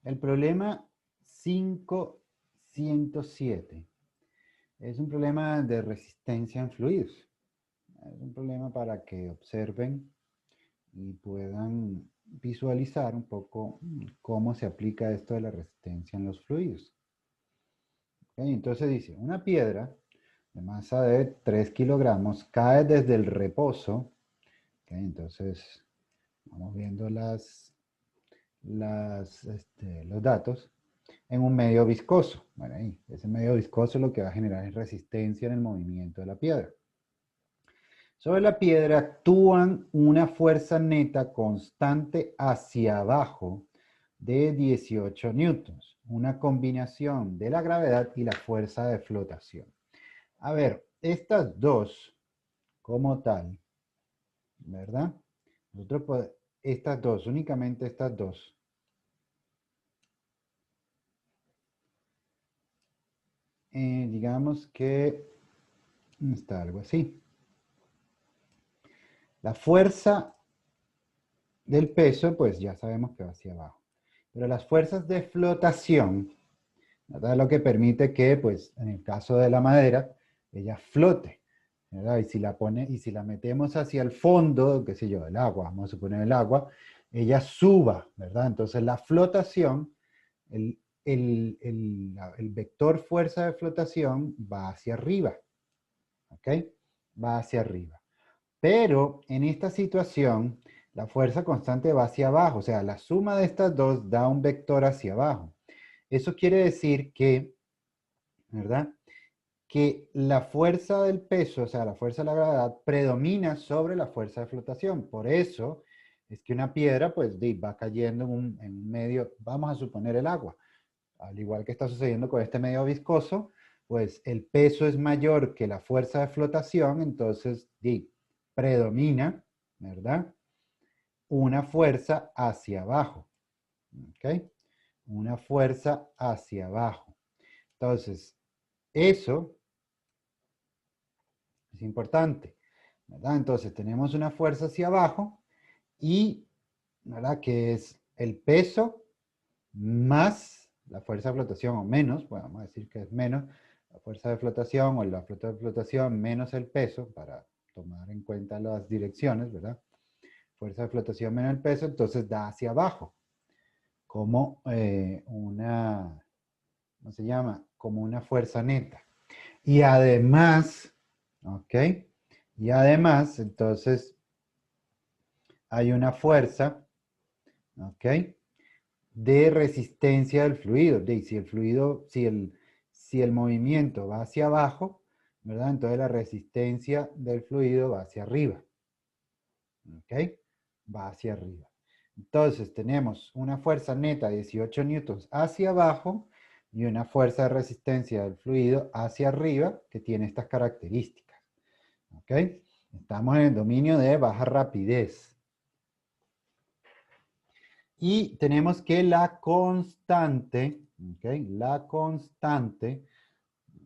El problema 507 es un problema de resistencia en fluidos. Es un problema para que observen y puedan visualizar un poco cómo se aplica esto de la resistencia en los fluidos. ¿Ok? Entonces dice, una piedra de masa de 3 kilogramos cae desde el reposo. ¿Ok? Entonces vamos viendo los datos en un medio viscoso. Bueno, ahí, ese medio viscoso lo que va a generar es resistencia en el movimiento de la piedra. Sobre la piedra actúan una fuerza neta constante hacia abajo de 18 newtons, una combinación de la gravedad y la fuerza de flotación. A ver, estas dos como tal, ¿verdad? Estas dos, únicamente estas dos. Digamos que está algo así. La fuerza del peso, pues ya sabemos que va hacia abajo. Pero las fuerzas de flotación, ¿verdad? Lo que permite que, pues, en el caso de la madera, ella flote, ¿verdad? Y si la metemos hacia el fondo, qué sé yo, del agua, vamos a suponer el agua, ella suba, ¿verdad? Entonces la flotación, el vector fuerza de flotación va hacia arriba, ¿ok? Va hacia arriba. Pero en esta situación, la fuerza constante va hacia abajo, o sea, la suma de estas dos da un vector hacia abajo. Eso quiere decir que, ¿verdad? Que la fuerza del peso, o sea, la fuerza de la gravedad, predomina sobre la fuerza de flotación. Por eso es que una piedra, pues, va cayendo en un medio, vamos a suponer el agua. Al igual que está sucediendo con este medio viscoso, pues el peso es mayor que la fuerza de flotación, entonces predomina, ¿verdad? Una fuerza hacia abajo, ¿ok? Una fuerza hacia abajo. Entonces, eso es importante, ¿verdad? Entonces, tenemos una fuerza hacia abajo y, ¿verdad? Que es el peso más la fuerza de flotación o menos, bueno, vamos a decir que es menos la fuerza de flotación o la fuerza de flotación menos el peso para tomar en cuenta las direcciones, ¿verdad? Fuerza de flotación menos el peso, entonces da hacia abajo, como ¿cómo se llama? Como una fuerza neta. Y además, ¿ok? Y además, entonces, hay una fuerza, ¿ok? De resistencia del fluido. Si el fluido, si el movimiento va hacia abajo, ¿verdad? Entonces la resistencia del fluido va hacia arriba. ¿Ok? Va hacia arriba. Entonces tenemos una fuerza neta de 18 newtons hacia abajo y una fuerza de resistencia del fluido hacia arriba que tiene estas características. ¿Ok? Estamos en el dominio de baja rapidez. Y tenemos que la constante, ¿ok? La constante,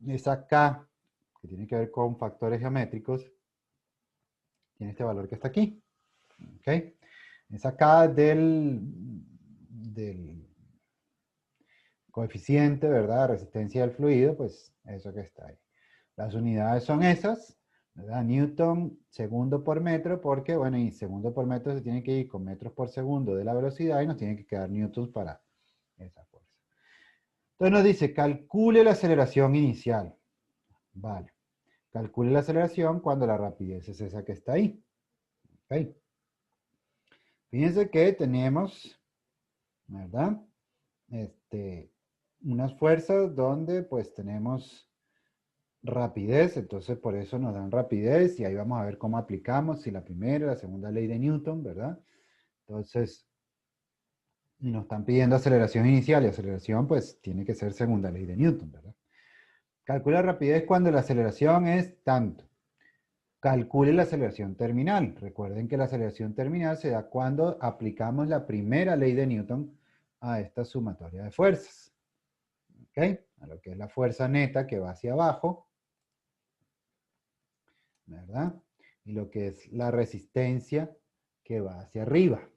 esa K, que tiene que ver con factores geométricos, tiene este valor que está aquí, ¿ok? Esa K del coeficiente, ¿verdad? Resistencia del fluido, pues eso que está ahí. Las unidades son esas, ¿verdad? Newton segundo por metro, porque, bueno, y segundo por metro se tiene que ir con metros por segundo de la velocidad y nos tiene que quedar newtons para esa fuerza. Entonces nos dice, calcule la aceleración inicial. Vale. Calcule la aceleración cuando la rapidez es esa que está ahí. ¿Ok? Fíjense que tenemos, ¿verdad? Este, unas fuerzas donde pues tenemos rapidez, entonces por eso nos dan rapidez y ahí vamos a ver cómo aplicamos, si la primera, la segunda ley de Newton, ¿verdad? Entonces, nos están pidiendo aceleración inicial y aceleración pues tiene que ser segunda ley de Newton, ¿verdad? Calcula rapidez cuando la aceleración es tanto. Calcule la aceleración terminal. Recuerden que la aceleración terminal se da cuando aplicamos la primera ley de Newton a esta sumatoria de fuerzas. ¿Ok? A lo que es la fuerza neta que va hacia abajo, ¿verdad? Y lo que es la resistencia que va hacia arriba.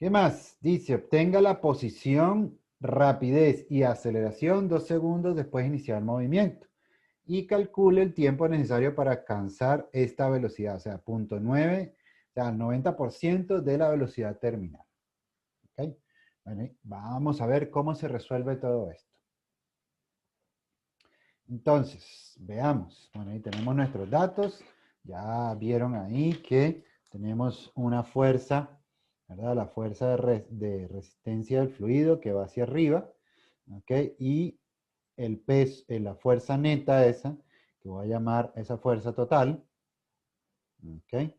¿Qué más? Dice, obtenga la posición, rapidez y aceleración 2 segundos después de iniciar el movimiento. Y calcule el tiempo necesario para alcanzar esta velocidad, o sea, 0,9, o sea, el 90% de la velocidad terminal. ¿Ok? Bueno, vamos a ver cómo se resuelve todo esto. Entonces, veamos. Bueno, ahí tenemos nuestros datos. Ya vieron ahí que tenemos una fuerza, ¿verdad? La fuerza de resistencia del fluido que va hacia arriba, ¿ok? Y el peso, la fuerza neta esa, que voy a llamar esa fuerza total, ¿ok?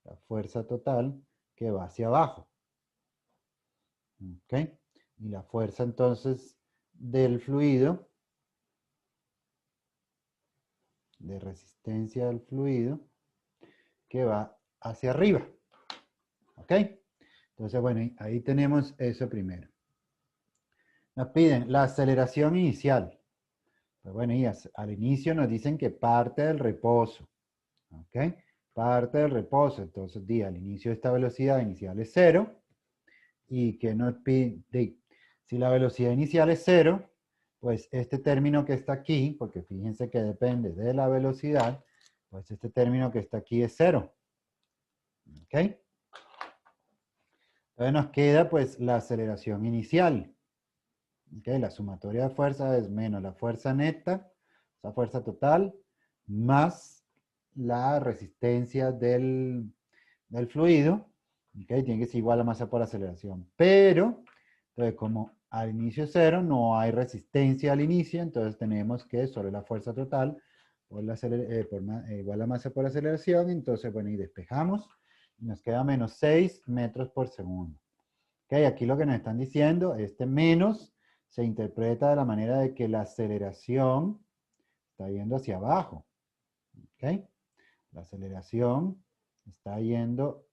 La fuerza total que va hacia abajo, ¿ok? Y la fuerza entonces del fluido, de resistencia del fluido, que va hacia arriba, ¿ok? Entonces, bueno, ahí tenemos eso primero. Nos piden la aceleración inicial. Pues bueno, y al inicio nos dicen que parte del reposo, ¿ok? Parte del reposo. Entonces, al inicio esta velocidad inicial es 0 y que nos pide, si la velocidad inicial es 0, pues este término que está aquí, porque fíjense que depende de la velocidad, pues este término que está aquí es 0, ¿ok? Entonces nos queda pues la aceleración inicial. ¿Okay? La sumatoria de fuerza es menos la fuerza neta, esa fuerza total, más la resistencia del fluido. ¿Okay? Tiene que ser igual a masa por aceleración. Pero, entonces como al inicio es 0, no hay resistencia al inicio, entonces tenemos que sobre la fuerza total igual a masa por aceleración. Entonces, bueno, y despejamos. Y nos queda menos 6 metros por segundo. Okay, aquí lo que nos están diciendo, este menos se interpreta de la manera de que la aceleración está yendo hacia abajo. ¿Okay? La aceleración está yendo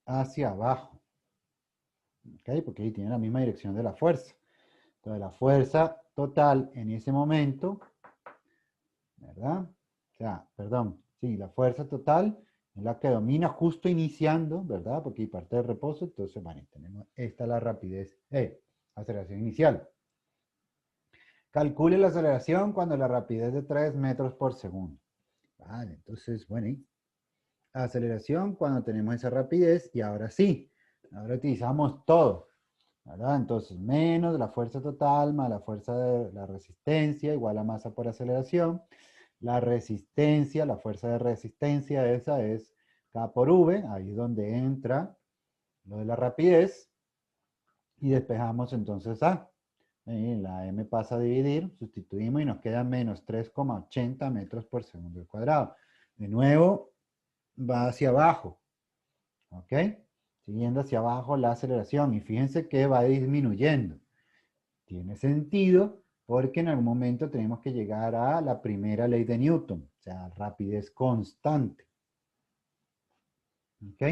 hacia abajo. ¿Okay? Porque ahí tiene la misma dirección de la fuerza. Entonces la fuerza total en ese momento, ¿verdad? O sea, perdón, sí, la fuerza total es la que domina justo iniciando, ¿verdad? Porque hay parte del reposo, entonces, bueno, tenemos esta la rapidez, aceleración inicial. Calcule la aceleración cuando la rapidez es de 3 metros por segundo. Vale, entonces, bueno, y aceleración cuando tenemos esa rapidez y ahora sí, ahora utilizamos todo, ¿verdad? Entonces, menos la fuerza total más la fuerza de la resistencia igual a masa por aceleración. La resistencia, la fuerza de resistencia, esa es K por V, ahí es donde entra lo de la rapidez, y despejamos entonces A. La M pasa a dividir, sustituimos y nos queda menos 3,80 metros por segundo al cuadrado. De nuevo, va hacia abajo, ¿ok? Siguiendo hacia abajo la aceleración, y fíjense que va disminuyendo. Tiene sentido porque en algún momento tenemos que llegar a la primera ley de Newton, o sea, rapidez constante. ¿Ok?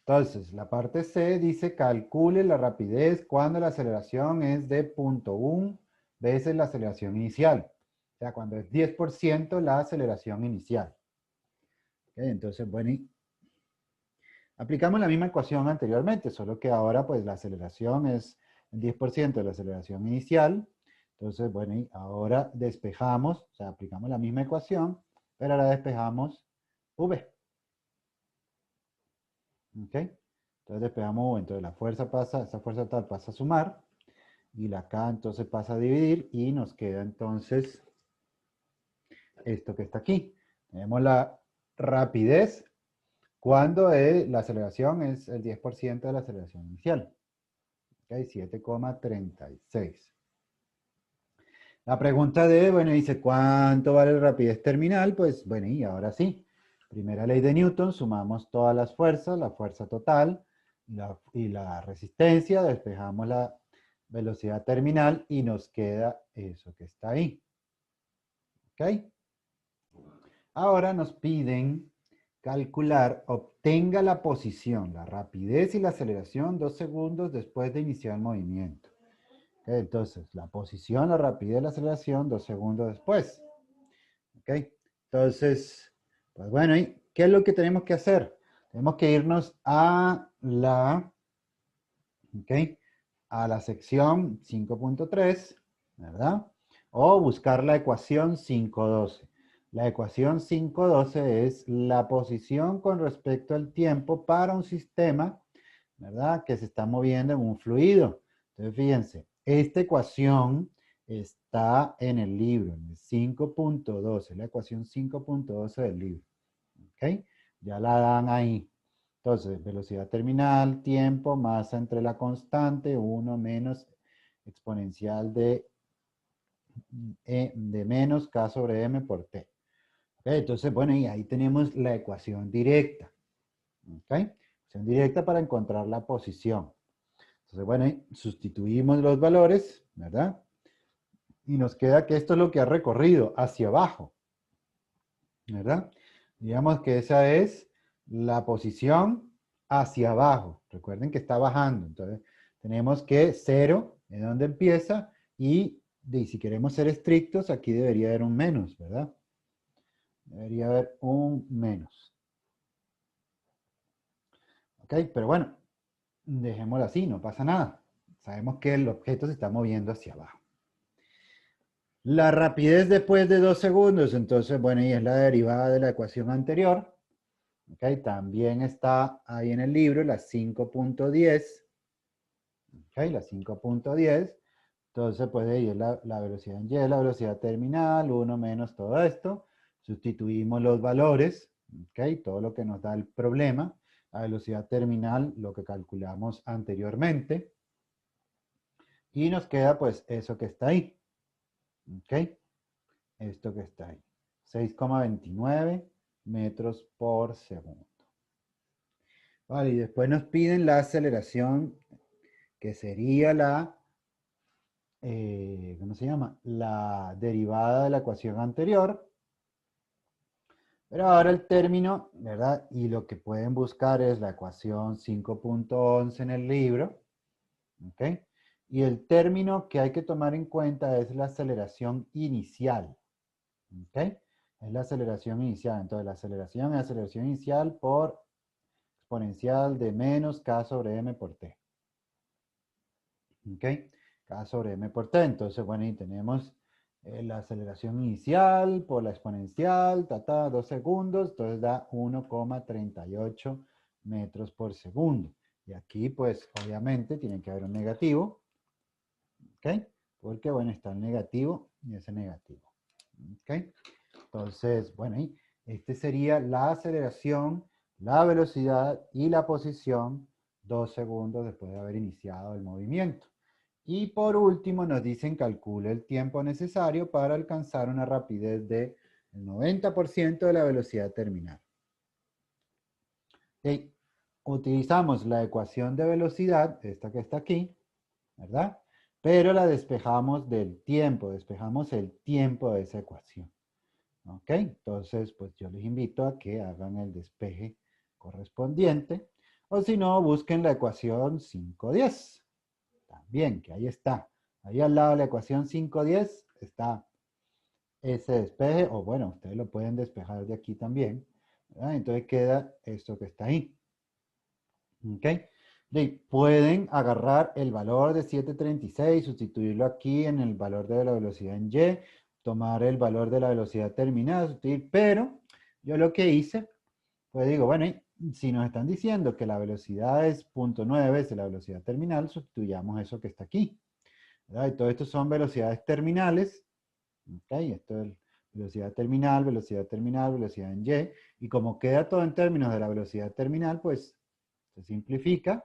Entonces, la parte C dice calcule la rapidez cuando la aceleración es de 0,1 veces la aceleración inicial. O sea, cuando es 10% la aceleración inicial. ¿Ok? Entonces, bueno, y aplicamos la misma ecuación anteriormente, solo que ahora pues la aceleración es el 10% de la aceleración inicial. Entonces, bueno, y ahora despejamos, o sea, aplicamos la misma ecuación, pero ahora despejamos V. ¿Ok? Entonces despejamos V. Entonces la fuerza pasa, esa fuerza total pasa a sumar, y la K entonces pasa a dividir, y nos queda entonces esto que está aquí. Tenemos la rapidez cuando la aceleración es el 10% de la aceleración inicial. ¿Ok? 7,36. La pregunta de, bueno, dice, ¿cuánto vale la rapidez terminal? Pues, bueno, y ahora sí. Primera ley de Newton, sumamos todas las fuerzas, la fuerza total y la resistencia, despejamos la velocidad terminal y nos queda eso que está ahí. ¿Ok? Ahora nos piden calcular, obtenga la posición, la rapidez y la aceleración 2 segundos después de iniciar el movimiento. ¿Ok? Entonces, la posición, la rapidez y la aceleración 2 segundos después. ¿Ok? Entonces, pues bueno, ¿y qué es lo que tenemos que hacer? Tenemos que irnos a ¿ok? A la sección 5.3, ¿verdad? O buscar la ecuación 5.12. La ecuación 5.12 es la posición con respecto al tiempo para un sistema, ¿verdad? Que se está moviendo en un fluido. Entonces, fíjense, esta ecuación está en el libro, en el 5.12, la ecuación 5.12 del libro. ¿Ok? Ya la dan ahí. Entonces, velocidad terminal, tiempo, masa entre la constante, 1 menos exponencial de menos k sobre m por t. ¿Okay? Entonces, bueno, y ahí tenemos la ecuación directa. ¿Ok? Ecuación directa para encontrar la posición. Entonces, bueno, y sustituimos los valores, ¿verdad? Y nos queda que esto es lo que ha recorrido hacia abajo, ¿verdad? Digamos que esa es la posición hacia abajo. Recuerden que está bajando. Entonces, tenemos que 0 es donde empieza y si queremos ser estrictos, aquí debería haber un menos, ¿verdad? Debería haber un menos. ¿Ok? Pero bueno, dejémoslo así, no pasa nada. Sabemos que el objeto se está moviendo hacia abajo. La rapidez después de 2 segundos, entonces, bueno, y es la derivada de la ecuación anterior. ¿Ok? También está ahí en el libro la 5.10. ¿Ok? La 5.10. Entonces, pues ahí es la velocidad en Y, la velocidad terminal, 1 menos todo esto. Sustituimos los valores, ¿ok? Todo lo que nos da el problema. La velocidad terminal, lo que calculamos anteriormente. Y nos queda pues eso que está ahí. ¿Ok? Esto que está ahí. 6,29 metros por segundo. Vale, y después nos piden la aceleración, que sería ¿cómo se llama? La derivada de la ecuación anterior. Pero ahora el término, ¿verdad? Y lo que pueden buscar es la ecuación 5.11 en el libro. ¿Ok? Y el término que hay que tomar en cuenta es la aceleración inicial. ¿Ok? Es la aceleración inicial. Entonces, la aceleración es aceleración inicial por exponencial de menos k sobre m por t. ¿Ok? K sobre m por t. Entonces, bueno, y tenemos la aceleración inicial por la exponencial, 2 segundos, entonces da 1,38 metros por segundo. Y aquí, pues, obviamente, tiene que haber un negativo. ¿Ok? Porque, bueno, está el negativo y ese negativo. ¿Ok? Entonces, bueno, y este sería la aceleración, la velocidad y la posición 2 segundos después de haber iniciado el movimiento. Y por último nos dicen calcule el tiempo necesario para alcanzar una rapidez del 90% de la velocidad terminal. Okay. Utilizamos la ecuación de velocidad, esta que está aquí, ¿verdad? Pero la despejamos del tiempo, despejamos el tiempo de esa ecuación. ¿Ok? Entonces, pues yo les invito a que hagan el despeje correspondiente. O si no, busquen la ecuación 5.10. También, que ahí está. Ahí al lado de la ecuación 5.10 está ese despeje. O bueno, ustedes lo pueden despejar de aquí también, ¿verdad? Entonces queda esto que está ahí. ¿Ok? Pueden agarrar el valor de 736, sustituirlo aquí en el valor de la velocidad en Y, tomar el valor de la velocidad terminal, sustituir, pero yo lo que hice, pues digo, bueno, si nos están diciendo que la velocidad es 0.9 veces la velocidad terminal, sustituyamos eso que está aquí, ¿verdad? Y todo esto son velocidades terminales, ¿ok? Esto es velocidad terminal, velocidad en Y, y como queda todo en términos de la velocidad terminal, pues se simplifica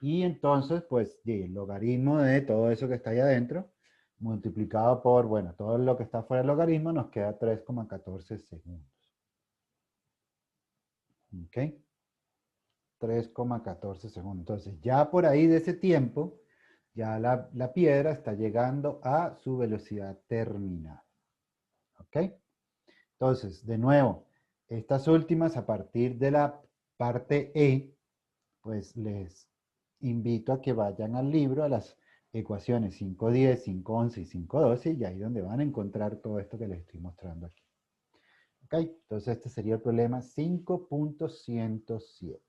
y entonces pues el logaritmo de todo eso que está ahí adentro multiplicado por, bueno, todo lo que está fuera del logaritmo nos queda 3,14 segundos. ¿Ok? 3,14 segundos. Entonces ya por ahí de ese tiempo, ya la piedra está llegando a su velocidad terminal. ¿Ok? Entonces, de nuevo, estas últimas a partir de la parte E, pues les invito a que vayan al libro, a las ecuaciones 5.10, 5.11 y 5.12, y ahí donde van a encontrar todo esto que les estoy mostrando aquí. ¿Ok? Entonces este sería el problema 5.107.